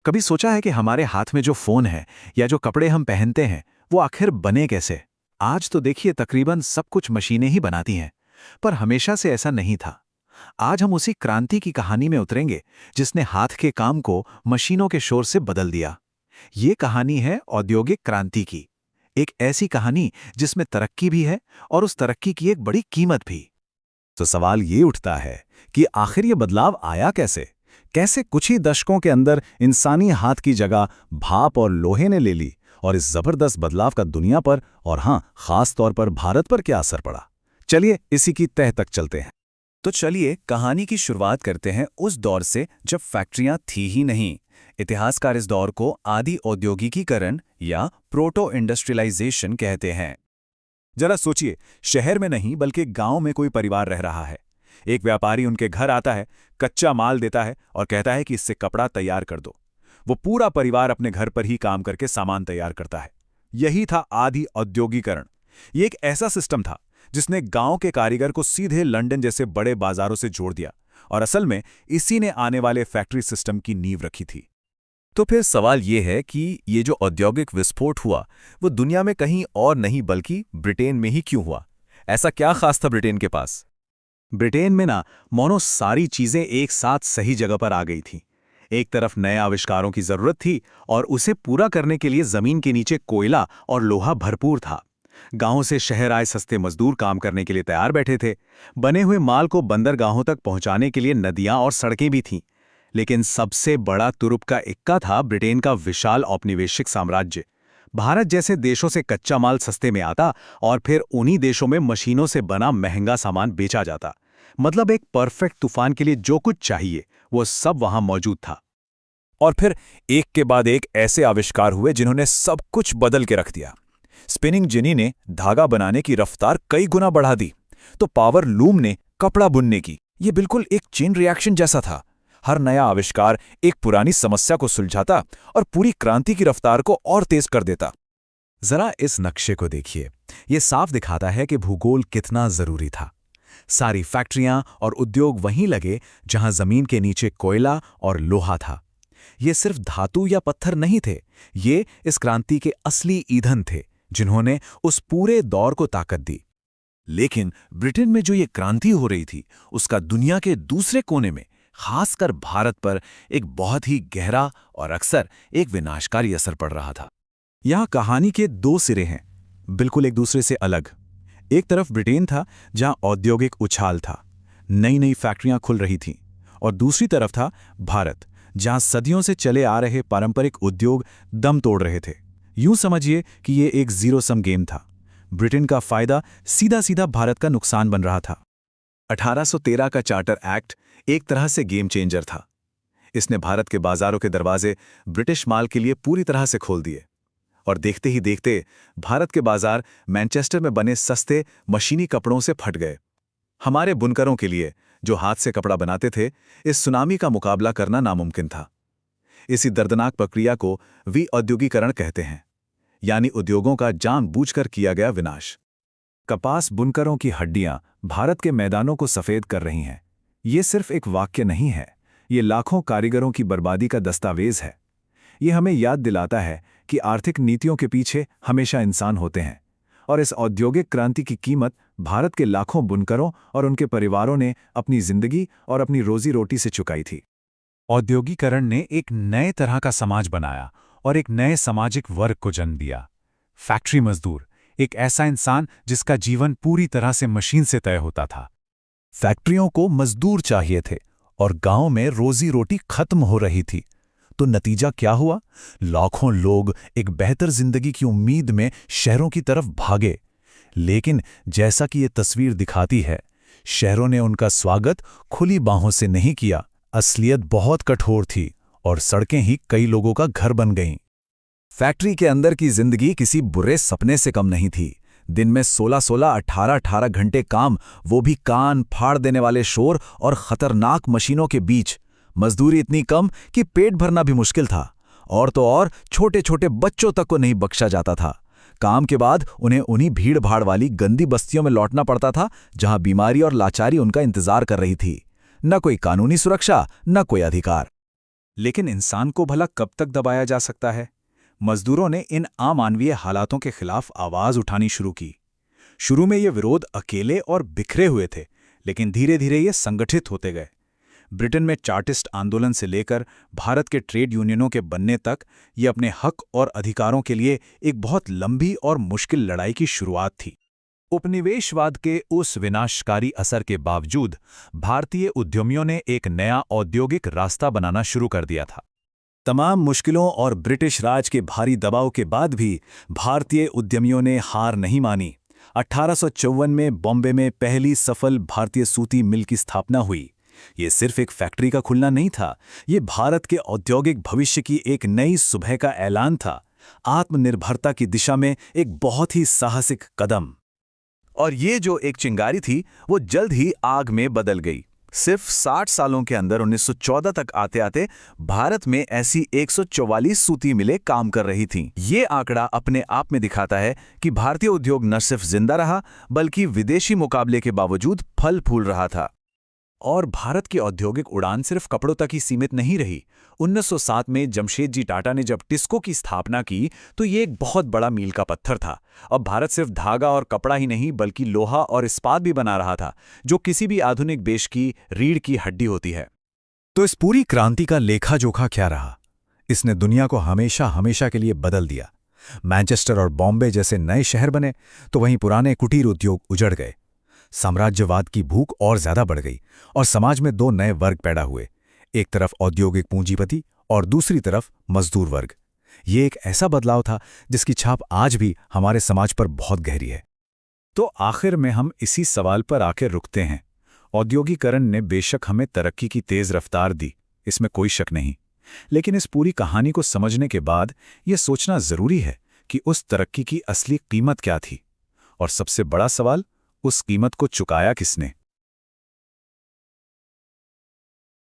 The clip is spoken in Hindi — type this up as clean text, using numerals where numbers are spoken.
कभी सोचा है कि हमारे हाथ में जो फोन है या जो कपड़े हम पहनते हैं वो आखिर बने कैसे? आज तो देखिए तकरीबन सब कुछ मशीनें ही बनाती हैं, पर हमेशा से ऐसा नहीं था। आज हम उसी क्रांति की कहानी में उतरेंगे जिसने हाथ के काम को मशीनों के शोर से बदल दिया। ये कहानी है औद्योगिक क्रांति की। एक ऐसी कहानी जिसमें तरक्की भी है और उस तरक्की की एक बड़ी कीमत भी। तो सवाल ये उठता है कि आखिर ये बदलाव आया कैसे? कैसे कुछ ही दशकों के अंदर इंसानी हाथ की जगह भाप और लोहे ने ले ली, और इस जबरदस्त बदलाव का दुनिया पर और हाँ, खास तौर पर भारत पर क्या असर पड़ा? चलिए इसी की तह तक चलते हैं। तो चलिए कहानी की शुरुआत करते हैं उस दौर से जब फैक्ट्रियां थी ही नहीं। इतिहासकार इस दौर को आदि औद्योगिकीकरण या प्रोटो इंडस्ट्रियलाइजेशन कहते हैं। जरा सोचिए, शहर में नहीं बल्कि गांव में कोई परिवार रह रहा है। एक व्यापारी उनके घर आता है, कच्चा माल देता है और कहता है कि इससे कपड़ा तैयार कर दो। वो पूरा परिवार अपने घर पर ही काम करके सामान तैयार करता है। यही था आदि औद्योगिकरण। ये एक ऐसा सिस्टम था जिसने गांव के कारीगर को सीधे लंदन जैसे बड़े बाजारों से जोड़ दिया, और असल में इसी ने आने वाले फैक्ट्री सिस्टम की नींव रखी थी। तो फिर सवाल ये है कि ये जो औद्योगिक विस्फोट हुआ वो दुनिया में कहीं और नहीं बल्कि ब्रिटेन में ही क्यों हुआ? ऐसा क्या खास था ब्रिटेन के पास? ब्रिटेन में ना मोनो सारी चीजें एक साथ सही जगह पर आ गई थी। एक तरफ नए आविष्कारों की जरूरत थी और उसे पूरा करने के लिए जमीन के नीचे कोयला और लोहा भरपूर था। गांवों से शहर आए सस्ते मजदूर काम करने के लिए तैयार बैठे थे। बने हुए माल को बंदरगाहों तक पहुंचाने के लिए नदियां और सड़कें भी थीं। लेकिन सबसे बड़ा तुरुप का इक्का था ब्रिटेन का विशाल औपनिवेशिक साम्राज्य। भारत जैसे देशों से कच्चा माल सस्ते में आता और फिर उन्हीं देशों में मशीनों से बना महंगा सामान बेचा जाता। मतलब एक परफेक्ट तूफान के लिए जो कुछ चाहिए वो सब वहां मौजूद था। और फिर एक के बाद एक ऐसे आविष्कार हुए जिन्होंने सब कुछ बदल के रख दिया। स्पिनिंग जेनी ने धागा बनाने की रफ्तार कई गुना बढ़ा दी, तो पावर लूम ने कपड़ा बुनने की। ये बिल्कुल एक चेन रिएक्शन जैसा था। हर नया आविष्कार एक पुरानी समस्या को सुलझाता और पूरी क्रांति की रफ्तार को और तेज कर देता। जरा इस नक्शे को देखिए, ये साफ दिखाता है कि भूगोल कितना जरूरी था। सारी फैक्ट्रियां और उद्योग वहीं लगे जहां जमीन के नीचे कोयला और लोहा था। ये सिर्फ धातु या पत्थर नहीं थे, ये इस क्रांति के असली ईंधन थे जिन्होंने उस पूरे दौर को ताकत दी। लेकिन ब्रिटेन में जो ये क्रांति हो रही थी उसका दुनिया के दूसरे कोने में, खासकर भारत पर एक बहुत ही गहरा और अक्सर एक विनाशकारी असर पड़ रहा था। यहां कहानी के दो सिरे हैं, बिल्कुल एक दूसरे से अलग। एक तरफ ब्रिटेन था जहां औद्योगिक उछाल था, नई नई फैक्ट्रियां खुल रही थीं, और दूसरी तरफ था भारत जहां सदियों से चले आ रहे पारंपरिक उद्योग दम तोड़ रहे थे। यूं समझिए कि ये एक जीरो सम गेम था। ब्रिटेन का फायदा सीधा सीधा भारत का नुकसान बन रहा था। 1813 का चार्टर एक्ट एक तरह से गेम चेंजर था। इसने भारत के बाजारों के दरवाजे ब्रिटिश माल के लिए पूरी तरह से खोल दिए, और देखते ही देखते भारत के बाजार मैनचेस्टर में बने सस्ते मशीनी कपड़ों से फट गए। हमारे बुनकरों के लिए, जो हाथ से कपड़ा बनाते थे, इस सुनामी का मुकाबला करना नामुमकिन था। इसी दर्दनाक प्रक्रिया को विऔद्योगीकरण कहते हैं, यानी उद्योगों का जानबूझकर किया गया विनाश। कपास बुनकरों की हड्डियां भारत के मैदानों को सफेद कर रही हैं। ये सिर्फ एक वाक्य नहीं है, ये लाखों कारीगरों की बर्बादी का दस्तावेज है। ये हमें याद दिलाता है कि आर्थिक नीतियों के पीछे हमेशा इंसान होते हैं, और इस औद्योगिक क्रांति की कीमत भारत के लाखों बुनकरों और उनके परिवारों ने अपनी जिंदगी और अपनी रोजी रोटी से चुकाई थी। औद्योगिकरण ने एक नए तरह का समाज बनाया और एक नए सामाजिक वर्ग को जन्म दिया। फैक्ट्री मजदूर, एक ऐसा इंसान जिसका जीवन पूरी तरह से मशीन से तय होता था। फैक्ट्रियों को मजदूर चाहिए थे और गांव में रोजी रोटी खत्म हो रही थी। तो नतीजा क्या हुआ? लाखों लोग एक बेहतर जिंदगी की उम्मीद में शहरों की तरफ भागे। लेकिन जैसा कि ये तस्वीर दिखाती है, शहरों ने उनका स्वागत खुली बाहों से नहीं किया। असलियत बहुत कठोर थी और सड़कें ही कई लोगों का घर बन गईं। फैक्ट्री के अंदर की जिंदगी किसी बुरे सपने से कम नहीं थी। दिन में 16-16, 18-18 घंटे काम, वो भी कान फाड़ देने वाले शोर और खतरनाक मशीनों के बीच। मजदूरी इतनी कम कि पेट भरना भी मुश्किल था, और तो और छोटे छोटे बच्चों तक को नहीं बख्शा जाता था। काम के बाद उन्हें उन्हीं भीड़ भाड़ वाली गंदी बस्तियों में लौटना पड़ता था जहां बीमारी और लाचारी उनका इंतजार कर रही थी। न कोई कानूनी सुरक्षा, न कोई अधिकार। लेकिन इंसान को भला कब तक दबाया जा सकता है? मजदूरों ने इन अमानवीय हालातों के खिलाफ आवाज उठानी शुरू की। शुरू में ये विरोध अकेले और बिखरे हुए थे, लेकिन धीरे धीरे ये संगठित होते गए। ब्रिटेन में चार्टिस्ट आंदोलन से लेकर भारत के ट्रेड यूनियनों के बनने तक ये अपने हक और अधिकारों के लिए एक बहुत लंबी और मुश्किल लड़ाई की शुरुआत थी। उपनिवेशवाद के उस विनाशकारी असर के बावजूद भारतीय उद्यमियों ने एक नया औद्योगिक रास्ता बनाना शुरू कर दिया था। तमाम मुश्किलों और ब्रिटिश राज के भारी दबाव के बाद भी भारतीय उद्यमियों ने हार नहीं मानी। 1854 में बॉम्बे में पहली सफल भारतीय सूती मिल की स्थापना हुई। ये सिर्फ एक फैक्ट्री का खुलना नहीं था, ये भारत के औद्योगिक भविष्य की एक नई सुबह का ऐलान था, आत्मनिर्भरता की दिशा में एक बहुत ही साहसिक कदम। और ये जो एक चिंगारी थी वो जल्द ही आग में बदल गई। सिर्फ 60 सालों के अंदर 1914 तक आते आते भारत में ऐसी 144 सूती मिलें काम कर रही थीं। ये आंकड़ा अपने आप में दिखाता है कि भारतीय उद्योग न सिर्फ जिंदा रहा बल्कि विदेशी मुकाबले के बावजूद फल फूल रहा था। और भारत की औद्योगिक उड़ान सिर्फ कपड़ों तक ही सीमित नहीं रही। 1907 में जमशेदजी टाटा ने जब टिस्को की स्थापना की तो ये एक बहुत बड़ा मील का पत्थर था। अब भारत सिर्फ धागा और कपड़ा ही नहीं बल्कि लोहा और इस्पात भी बना रहा था, जो किसी भी आधुनिक देश की रीढ़ की हड्डी होती है। तो इस पूरी क्रांति का लेखा जोखा क्या रहा? इसने दुनिया को हमेशा हमेशा के लिए बदल दिया। मैनचेस्टर और बॉम्बे जैसे नए शहर बने तो वहीं पुराने कुटीर उद्योग उजड़ गए। साम्राज्यवाद की भूख और ज्यादा बढ़ गई और समाज में दो नए वर्ग पैदा हुए, एक तरफ औद्योगिक पूंजीपति और दूसरी तरफ मजदूर वर्ग। ये एक ऐसा बदलाव था जिसकी छाप आज भी हमारे समाज पर बहुत गहरी है। तो आखिर में हम इसी सवाल पर आकर रुकते हैं। औद्योगिकरण ने बेशक हमें तरक्की की तेज रफ्तार दी, इसमें कोई शक नहीं, लेकिन इस पूरी कहानी को समझने के बाद यह सोचना जरूरी है कि उस तरक्की की असली कीमत क्या थी, और सबसे बड़ा सवाल, उस कीमत को चुकाया किसने।